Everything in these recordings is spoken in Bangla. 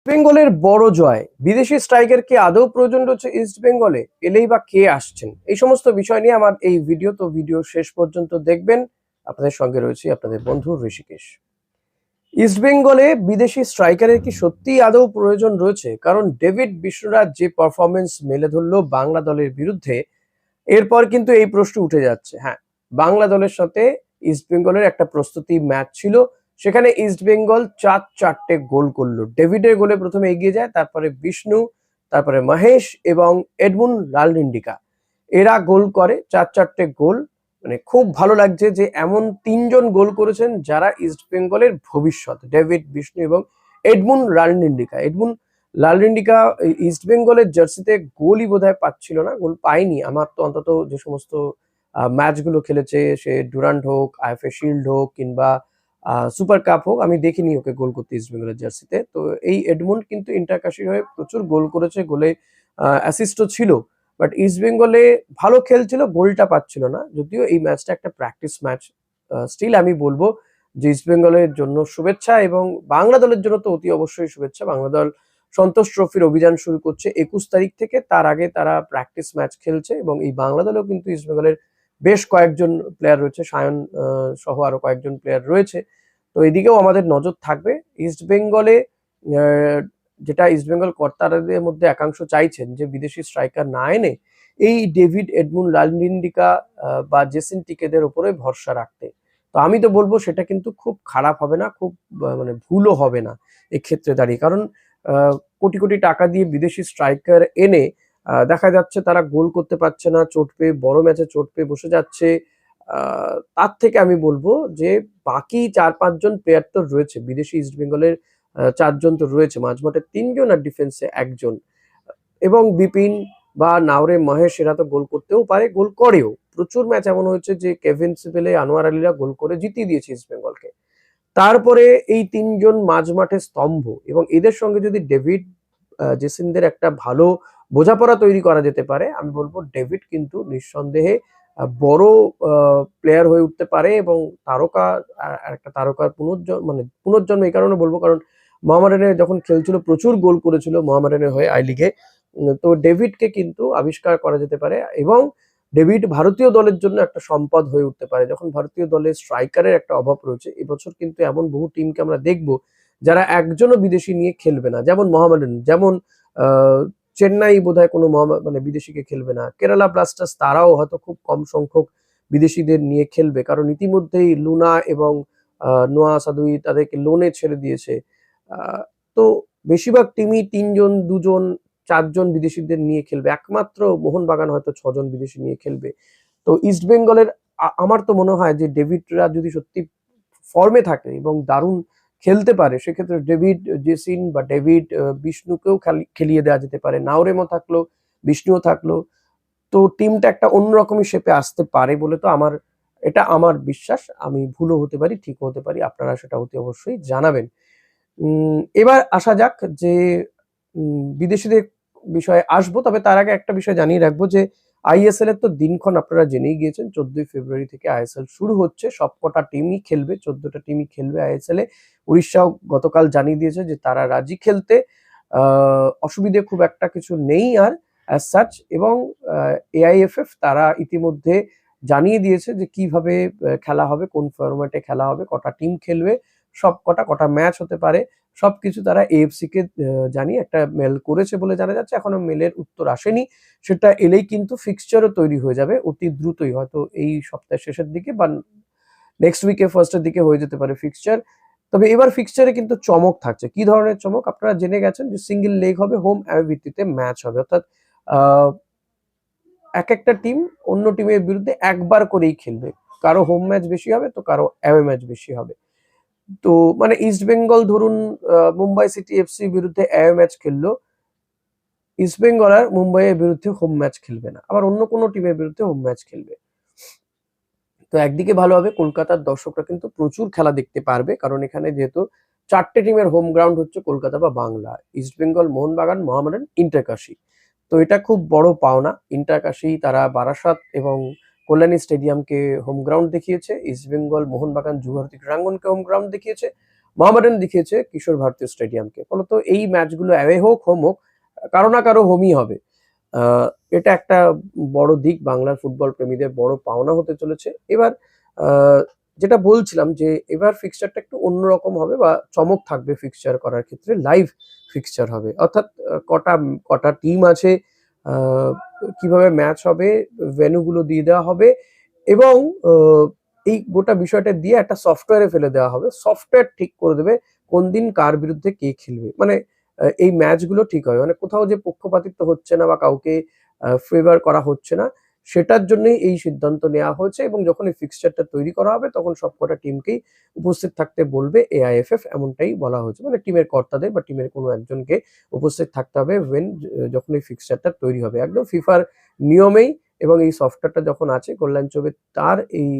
বেঙ্গলের বড় জয়, বিদেশি স্ট্রাইকার কি আদৌ প্রয়োজন রয়েছে ইস্ট বেঙ্গলে? এলেই বা কে আসছেন? এই সমস্ত বিষয় নিয়ে আমার এই ভিডিও শেষ পর্যন্ত দেখবেন। আপনাদের সঙ্গে রয়েছে আপনাদের বন্ধু ঋষিকেশ। ইস্ট বেঙ্গলে বিদেশি স্ট্রাইকারের কি সত্যিই আদৌ প্রয়োজন রয়েছে? কারণ ডেভিড বিশ্বরাজ যে পারফরমেন্স মেলে ধরলো বাংলা দলের বিরুদ্ধে, এরপর কিন্তু এই প্রশ্ন উঠে যাচ্ছে। হ্যাঁ, বাংলা দলের সাথে ইস্ট বেঙ্গলের একটা প্রস্তুতি ম্যাচ ছিল, সেখানে ইস্ট বেঙ্গল চারটে গোল করলো। ডেভিডের গোলে প্রথমে এগিয়ে যায়, তারপরে বিষ্ণু, তারপরে মহেশ এবং এডমুন লালরিন্ডিকা এরা গোল করে। চারটে গোল, মানে খুব ভালো লাগছে যে এমন তিনজন গোল করেছেন যারা ইস্ট বেঙ্গলের ভবিষ্যৎ, ডেভিড, বিষ্ণু এবং Edmund Lalrindika. Edmund Lalrindika east বেঙ্গলের জার্সিতে গোলই বোধহয় পাচ্ছিল না, গোল পায়নি। আমার তো অন্তত যে সমস্ত ম্যাচগুলো খেলেছে, সে ডুরান্ড হোক, আইএফএ শিল্ড হোক কিংবা সুপার কাপ হোক, আমি দেখিনি ওকে গোল করতে ইস্ট বেঙ্গলের জার্সিতে। তো এই এডমুন্ড কিন্তু ইন্টারকাশির হয়ে প্রচুর গোল করেছে, গোলে অ্যাসিস্টও ছিল। বাট ইস্ট বেঙ্গলে ভালো খেলছিল, গোলটা পাচ্ছিল না। যদিও এই ম্যাচটা একটা প্র্যাকটিস ম্যাচ, স্টিল আমি বলবো যে ইস্ট বেঙ্গলের জন্য শুভেচ্ছা এবং বাংলা দলের জন্য তো অতি অবশ্যই শুভেচ্ছা। বাংলা দল সন্তোষ ট্রফির অভিযান শুরু করছে 21 তারিখ থেকে। তার আগে তারা প্র্যাকটিস ম্যাচ খেলছে এবং এই বাংলা দলেও কিন্তু ইস্ট বেঙ্গলের বেশ কয়েকজন প্লেয়ার রয়েছে, সায়ন সহ আরো কয়েকজন প্লেয়ার রয়েছে। তো এদিকেও আমাদের নজর থাকবে। ইস্ট বেঙ্গলে যেটা ইস্ট বেঙ্গল কর্তাদের মধ্যে একাংশ চাইছেন যে বিদেশি স্ট্রাইকার না এনে এই ডেভিড, এডমুন লালরিন্ডিকা বা জেসিন টিকেদের উপরে ভরসা রাখতে। তো আমি তো বলবো সেটা কিন্তু খুব খারাপ হবে না, খুব মানে ভুলও হবে না এক্ষেত্রে দাঁড়িয়ে। কারণ কোটি কোটি টাকা দিয়ে বিদেশি স্ট্রাইকার এনে দেখা যাচ্ছে তারা গোল করতে পারছে না, চোট পেয়ে, বড় ম্যাচে চোট পেয়ে বসে যাচ্ছে। তার থেকে আমি বলবো যে বাকি 4-5 জন প্লেয়ার তো রয়েছে বিদেশি, ইস্ট বেঙ্গলের 4 জন তো রয়েছে, মাঝমাঠে 3 জন আর ডিফেন্সে 1 জন। এবং বিপিন বা নাওরে, মহেশ এরা তো গোল করতেও পারে, গোল করেও। প্রচুর ম্যাচ এমন হয়েছে যে কেভিন সিবেলে, আনোয়ার আলীরা গোল করে জিতিয়ে দিয়েছে ইস্ট বেঙ্গলকে। তারপরে এই 3 জন মাঝমাঠে স্তম্ভ এবং এদের সঙ্গে যদি ডেভিড, জেসিনদের একটা ভালো বোঝাপড়া তৈরি করা যেতে পারে, আমি বলবো ডেভিড কিন্তু নিঃসন্দেহে বড় প্লেয়ার হয়ে উঠতে পারে এবং তারকা, একটা তারকার পুনর্জন্ম এই কারণে বলবো কারণ মোহামেডানে যখন খেলছিল প্রচুর গোল করেছিল মোহামেডানের হয়ে আই লিগে। তো ডেভিডকে কিন্তু আবিষ্কার করা যেতে পারে এবং ডেভিড ভারতীয় দলের জন্য একটা সম্পদ হয়ে উঠতে পারে। যখন ভারতীয় দলের স্ট্রাইকারের একটা অভাব রয়েছে, এবছর কিন্তু এমন বহু টিমকে আমরা দেখবো যারা একজনও বিদেশি নিয়ে খেলবে না, যেমন মোহামেডান, যেমন চেন্নাই বোধহয় কোনো মানে বিদেশিকে খেলবে না, কেরালা ব্লাস্টার্স তারাও হয়তো খুব কম সংখ্যক বিদেশিদের নিয়ে খেলবে, কারণ ইতিমধ্যেই লুনা এবং নোয়া সাদুই তাদেরকে লোনে ছেড়ে দিয়েছে। তো বেশিরভাগ টিমই 3 জন, 2 জন, 4 জন বিদেশিদের নিয়ে খেলবে। একমাত্র মোহনবাগান হয়তো 6 জন বিদেশি নিয়ে খেলবে। তো ইস্ট বেঙ্গলের আমার তো মনে হয় যে ডেভিডরা যদি সত্যি ফর্মে থাকে এবং দারুণ খেলতে পারে, সেক্ষেত্রে ডেভিড, জেসিন বা ডেভিড, বিষ্ণুকেও খেলিয়ে দেওয়া যেতে পারে। নাওরেমও থাকলো, বিষ্ণুও থাকলো। তো টিমটা একটা অন্যরকমই শেপে আসতে পারে বলে তো এটা আমার বিশ্বাস। আমি ভুলও হতে পারি, ঠিকও হতে পারি। আপনারা সেটা অতি অবশ্যই জানাবেন। এবার আসা যাক যে বিদেশিদের বিষয়ে আসবো। তবে তার আগে একটা বিষয় জানিয়ে রাখবো যে আইএসএল এর তো দিনক্ষণ আপনারা জেনেই গিয়েছেন। 14ই ফেব্রুয়ারি থেকে আইএসএল শুরু হচ্ছে। সবকটা টিমই খেলবে, 14টা টিমই খেলবে আইএসএল এ। উড়িষ্যাও গতকাল জানিয়ে দিয়েছে যে তারা রাজি খেলতে। অসুবিধে খুব একটা কিছু নেই আর অ্যাজ সাচ। এবং এআইএফএফ তারা ইতিমধ্যে জানিয়ে দিয়েছে যে কিভাবে খেলা হবে, কোন ফরম্যাটে খেলা হবে, কটা টিম খেলবে, কটা ম্যাচ হতে পারে, সবকিছু তারা এএফসি কে জানিয়ে একটা মেল করেছে বলে জানা যাচ্ছে। এখনো মেলের উত্তর আসেনি। সেটা এলেই কিন্তু ফিক্সচারও তৈরি হয়ে যাবে অতি দ্রুতই, হয়তো এই সপ্তাহের শেষের দিকে বা নেক্সট উইকে ফার্স্টের দিকে হয়ে যেতে পারে ফিক্সচার। তবে এবার ফিক্সচারে কিন্তু চমক থাকছে। কি ধরনের চমক? আপনারা জেনে গেছেন যে সিঙ্গেল লেগ হবে, হোম অ্যাওয়ে ভিত্তিতে ম্যাচ হবে। অর্থাৎ এক একটা টিম অন্য টিমের বিরুদ্ধে একবার করেই খেলবে। কারো হোম ম্যাচ বেশি হবে, তো কারো অ্যাওয়ে ম্যাচ বেশি হবে। তো মানে ইস্ট বেঙ্গল ধরুন মুম্বাই সিটি এফসির বিরুদ্ধে অ্যাওয়ে ম্যাচ খেললো, ইস্ট বেঙ্গল আর মুম্বাইয়ের বিরুদ্ধে হোম ম্যাচ খেলবে না, আবার অন্য কোনো টিমের বিরুদ্ধে হোম ম্যাচ খেলবে। তো একদিকে ভালো হবে, কলকাতার দর্শকরা কিন্তু প্রচুর খেলা দেখতে পারবে, কারণ এখানে যেহেতু 4টে টিমের হোম গ্রাউন্ড হচ্ছে কলকাতা বা বাংলা, ইস্ট বেঙ্গল, মোহনবাগান, মোহামেডান, ইন্টারকাশি। তো এটা খুব বড় পাওনা। ইন্টারকাশি তারা বারাসাত এবং কল্যাণী স্টেডিয়ামকে হোম গ্রাউন্ড দেখিয়েছে, ইস্ট বেঙ্গল, মোহনবাগান যুবভারতী ক্রীড়াঙ্গনকে হোম গ্রাউন্ড দেখিয়েছে, মোহামেডান দেখিয়েছে কিশোর ভারতী স্টেডিয়ামকে। ফলত এই ম্যাচগুলো অ্যাওয়ে হোক হোম হোক, কারো না কারো হোমই হবে। এটা একটা বড় দিক, বাংলার ফুটবল প্রেমীদের বড় পাওনা হতে চলেছে। এবার যেটা বলছিলাম যে এবার ফিক্সচারটা একটু অন্যরকম হবে বা চমক থাকবে ফিক্সচার করার ক্ষেত্রে, লাইভ ফিক্সচার হবে। অর্থাৎ কটা কটা টিম আছে, কিভাবে ম্যাচ হবে, ভেন্যুগুলো দিয়ে দেওয়া হবে এবং এই গোটা বিষয়টা দিয়ে একটা সফটওয়্যারে ফেলে দেওয়া হবে। সফটওয়্যার ঠিক করে দেবে কোন দিন কার বিরুদ্ধে কে খেলবে। মানে এই ম্যাচগুলো ঠিক হবে। মানে কোথাও যে পক্ষপাতিত্ব হচ্ছে না বা কাউকে ফেভার করা হচ্ছে না, সেটার জন্যই এই সিদ্ধান্ত নেওয়া হয়েছে এবং যখন এই ফিক্সচারটা তৈরি করা হবে তখন সবকটা টিমকেই উপস্থিত থাকতে বলবে এআইএফএফ, এমনটাই বলা হয়েছে। মানে টিমের কর্তাদের বা টিমের কোনো একজনকে উপস্থিত থাকতে হবে যখন এই ফিক্সচারটা তৈরি হবে। একদম ফিফার নিয়মেই এবং এই সফটওয়্যারটা যখন আছে কল্যাণ চৌবে তার এই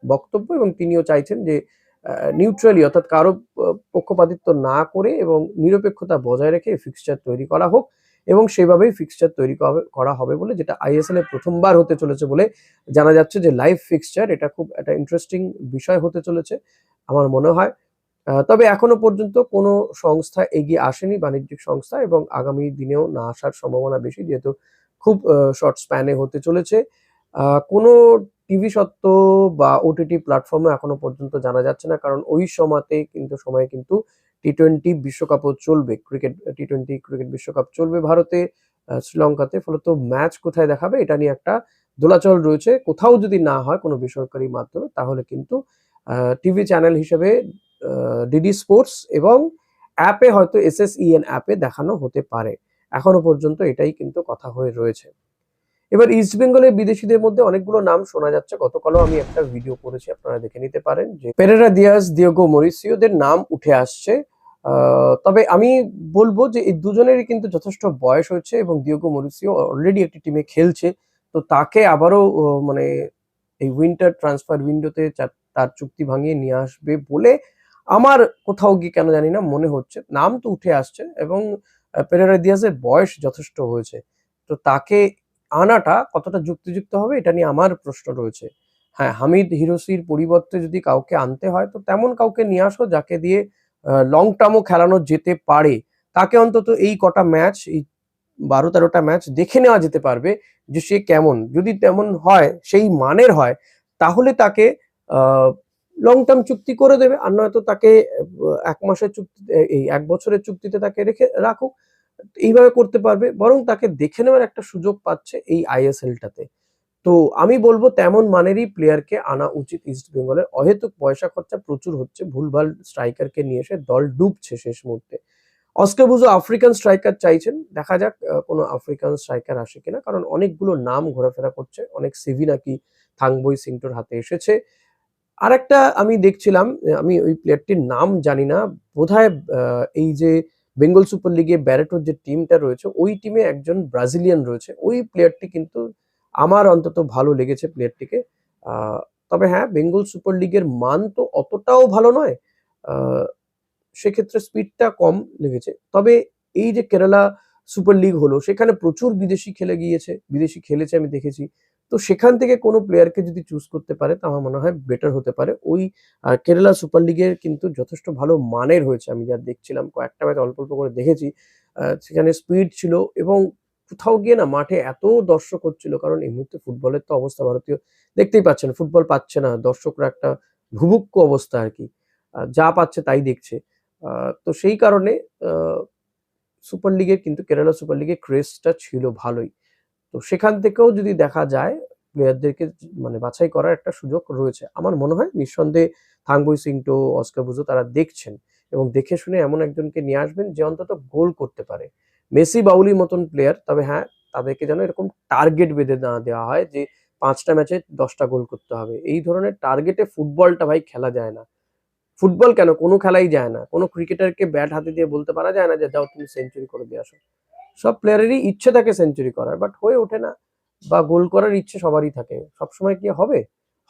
বক্তব্য এবং তিনিও চাইছেন যে নিউট্রালি অর্থাৎ কারো পক্ষপাতিত্ব না করে এবং নিরপেক্ষতা বজায় রেখে ফিক্সচার তৈরি করা হোক এবং সেভাবেই ফিক্সচার তৈরি করা হবে বলে, যেটা আইএসএল এ প্রথমবার হতে চলেছে বলে জানা যাচ্ছে যে লাইভ ফিক্সচার। এটা খুব একটা ইন্টারেস্টিং বিষয় হতে চলেছে আমার মনে হয়। তবে এখনো পর্যন্ত কোনো সংস্থা এগিয়ে আসেনি, বাণিজ্যিক সংস্থা, এবং আগামী দিনেও না আসার সম্ভাবনা বেশি, যেহেতু খুব শর্ট স্প্যানে হতে চলেছে। কোনো টিভি সত্ত্ব বা ওটিটি প্ল্যাটফর্মে এখনো পর্যন্ত জানা যাচ্ছে না, কারণ ওই সময়ে কিন্তু টি-টোয়েন্টি বিশ্বকাপও চলবে, টি-টোয়েন্টি ক্রিকেট বিশ্বকাপ চলবে ভারতে, শ্রীলঙ্কাতে। ফলত ম্যাচ কোথায় দেখাবে এটা নিয়ে একটা দোলাচল রয়েছে। কোথাও যদি না হয় কোনো বেসরকারি মাধ্যমে, তাহলে কিন্তু টিভি চ্যানেল হিসেবে ডিডি স্পোর্টস এবং অ্যাপে হয়তো এসএসইএন অ্যাপে দেখানো হতে পারে। এখনো পর্যন্ত এটাই কিন্তু কথা হয়ে রয়েছে। এবার ইস্ট বেঙ্গলের বিদেশিদের মধ্যে অনেকগুলো নাম শোনা যাচ্ছে। গতকালও আমি একটা ভিডিও করেছি, আপনারা দেখে নিতে পারেন, যে পেরেরা দিয়াজ, দিয়েগো মরিসিওদের নাম উঠে আসছে। তবে আমি বলবো যে এই দুজনেরই কিন্তু যথেষ্ট বয়স হয়েছে এবং দিয়েগো মরিসিও অলরেডি একটি টিমে খেলছে। তো তাকে আবারও মানে এই উইন্টার ট্রান্সফার উইন্ডোতে তার চুক্তি ভাঙিয়ে নিয়ে আসবে বলে আমার কোথাও গিয়ে কেন জানি না মনে হচ্ছে। নাম তো উঠে আসছে এবং পেরেরা দিয়াজের বয়স যথেষ্ট হয়েছে। তো তাকে আনাটা কতটা যুক্তিযুক্ত হবে এটা নিয়ে আমার প্রশ্ন রয়েছে। হ্যাঁ, হামিদ হিরোসির পরিবর্তে যদি কাউকে আনতে হয় তো তেমন কাউকে নিয়ে আসো যাকে দিয়ে লং টার্মও খেলানো যেতে পারে। তাকে অন্তত এই কটা ম্যাচ, এই ১২-১৩টা ম্যাচ দেখে নেওয়া যেতে পারবে যে সে কেমন। যদি তেমন হয়, সেই মানের হয়, তাহলে তাকে লং টার্ম চুক্তি করে দেবে। আর নয়তো তাকে ১ মাসের চুক্তিতে, এই ১ বছরের চুক্তিতে তাকে রাখুক। এইভাবে করতে পারবে। বরং তাকে দেখে নেওয়ার একটা সুযোগ পাচ্ছে এই আইএসএলটাতে। তো আমি বলবো তেমন মানেরই প্লেয়ারকে আনা উচিত ইস্ট বেঙ্গলের। অহেতুক পয়সা খরচা প্রচুর হচ্ছে, ভুলভাল স্ট্রাইকারকে নিয়ে এসে দল ডুবছে শেষ মুহূর্তে। অস্কার বুজো আফ্রিকান স্ট্রাইকার চাইছেন, দেখা যাক কোনো আফ্রিকান স্ট্রাইকার আসে কিনা, কারণ অনেকগুলো নাম ঘোরাফেরা করছে, অনেক সিভি নাকি থাংবই সিংটোর হাতে এসেছে। আরেকটা আমি দেখছিলাম, আমি ওই প্লেয়ারটির নাম জানি না, বোধহয় এই যে বেঙ্গল সুপার লিগে ব্যারেটোর যে টিমটা রয়েছে ওই টিমে একজন ব্রাজিলিয়ান রয়েছে। ওই প্লেয়ারটি কিন্তু আমার অন্তত ভালো লেগেছে প্লেয়ারটিকে। তবে হ্যাঁ, বেঙ্গল সুপার লিগের মান তো অতটাও ভালো নয়, সেক্ষেত্রে স্পিডটা কম লেগেছে। তবে এই যে কেরালা সুপার লিগ হলো, সেখানে প্রচুর বিদেশি খেলেছে আমি দেখেছি। তো সেখান থেকে কোনো প্লেয়ারকে যদি চুজ করতে পারে তা আমার মনে হয় বেটার হতে পারে। ওই কেরালা সুপার লিগের কিন্তু যথেষ্ট ভালো মানের হয়েছে, আমি যা দেখছিলাম, কয়েকটা ম্যাচ অল্প অল্প করে দেখেছি। সেখানে স্পিড ছিল এবং কোথাও গিয়ে না মাঠে এত দর্শক হচ্ছিল, কারণ এই মুহূর্তে ফুটবলের তো অবস্থা ভারতীয় দেখতেই পাচ্ছেন, ফুটবল পাচ্ছে না, দর্শকরা একটা ভুভুক্কু অবস্থা আর কি, যা পাচ্ছে তাই দেখছে। তো সেই কারণে সুপার লিগের কিন্তু কেরালা সুপার লিগের ক্রেজটা ছিল ভালোই। তো সেখান থেকেও যদি দেখা যায় প্লেয়ারদেরকে মানে বাছাই করার একটা সুযোগ রয়েছে। আমার মনে হয় নিঃসন্দেহে থাংবই সিংটো, অস্কার বুজো তারা দেখছেন এবং দেখে শুনে এমন একজনকে নিয়ে আসবেন যে অন্তত গোল করতে পারে। মেসি, বাউলির মতন প্লেয়ার। তবে হ্যাঁ, তাদেরকে যেন এরকম টার্গেট বেঁধে না দেওয়া হয় যে ৫টা ম্যাচে ১০টা গোল করতে হবে। এই ধরনের টার্গেটে ফুটবলটা ভাই খেলা যায় না। ফুটবল কেন, কোনো খেলাই যায় না। কোনো ক্রিকেটারকে ব্যাট হাতে দিয়ে বলতে পারা যায় না যে যাও তুমি সেঞ্চুরি করে দিয়ে আসো। সব প্লেয়ারেরই ইচ্ছে থাকে সেঞ্চুরি করার, বাট হয়ে ওঠে না, বা গোল করার ইচ্ছে সবারই থাকে। সবসময় কি হবে?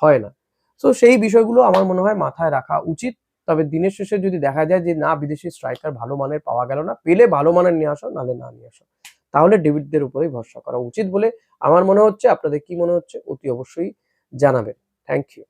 হয় না। সো সেই বিষয়গুলো আমার মনে হয় মাথায় রাখা উচিত। তবে দিনের শেষে যদি দেখা যায় যে না, বিদেশি স্ট্রাইকার ভালো মানের পাওয়া গেল না, পেলে ভালো মানের নিয়ে আসো, নাহলে না নিয়ে আসো। তাহলে ডেভিডদের উপরেই ভরসা করা উচিত বলে আমার মনে হচ্ছে। আপনাদের কি মনে হচ্ছে অতি অবশ্যই জানাবেন। Thank you.